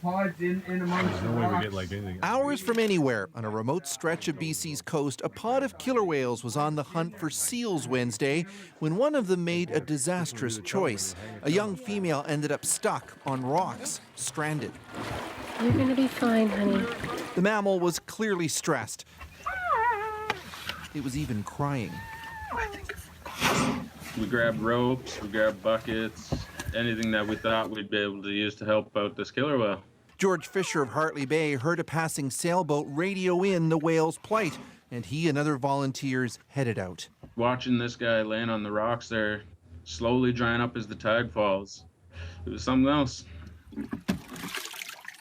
pods in amongst the rocks. Hours from anywhere, on a remote stretch of BC's coast, a pod of killer whales was on the hunt for seals Wednesday when one of them made a disastrous choice. A young female ended up stuck on rocks, stranded. You're gonna be fine, honey. The mammal was clearly stressed. It was even crying. We grabbed ropes, we grabbed buckets, anything that we thought we'd be able to use to help out this killer whale. George Fisher of Hartley Bay heard a passing sailboat radio in the whale's plight, and he and other volunteers headed out. Watching this guy laying on the rocks there, slowly drying up as the tide falls, it was something else.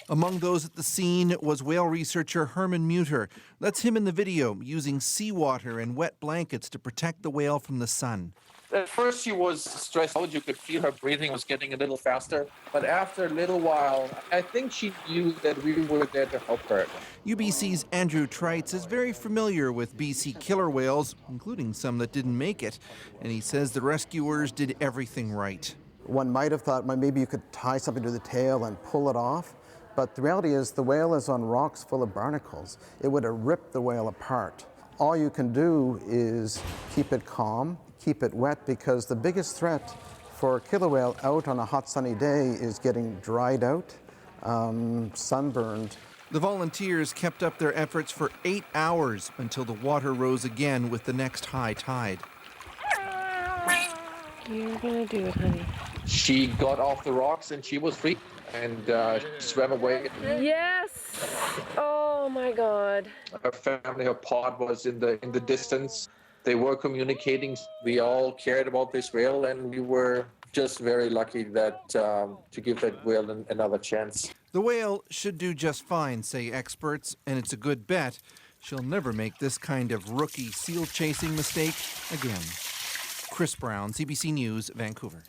Among those at the scene was whale researcher Hermann MEUTER. That's him in the video, using seawater and wet blankets to protect the whale from the sun. At first she was stressed out. You could feel her breathing was getting a little faster. But after a little while, I think she knew that we were there to help her. UBC's Andrew TRITES is very familiar with BC killer whales, including some that didn't make it. And he says the rescuers did everything right. One might have thought, well, maybe you could tie something to the tail and pull it off. But the reality is the whale is on rocks full of barnacles. It would have ripped the whale apart. All you can do is keep it calm, keep it wet, because the biggest threat for a killer whale out on a hot sunny day is getting dried out, sunburned. The volunteers kept up their efforts for 8 hours until the water rose again with the next high tide. You're gonna do it, honey. She got off the rocks and she was free and swam away. Yes! Oh my God. Her family, her pod was in the distance. They were communicating. We all cared about this whale, and we were just very lucky that to give that whale another chance. The whale should do just fine, say experts, and it's a good bet she'll never make this kind of rookie seal chasing mistake again. Chris Brown, CBC News, Vancouver.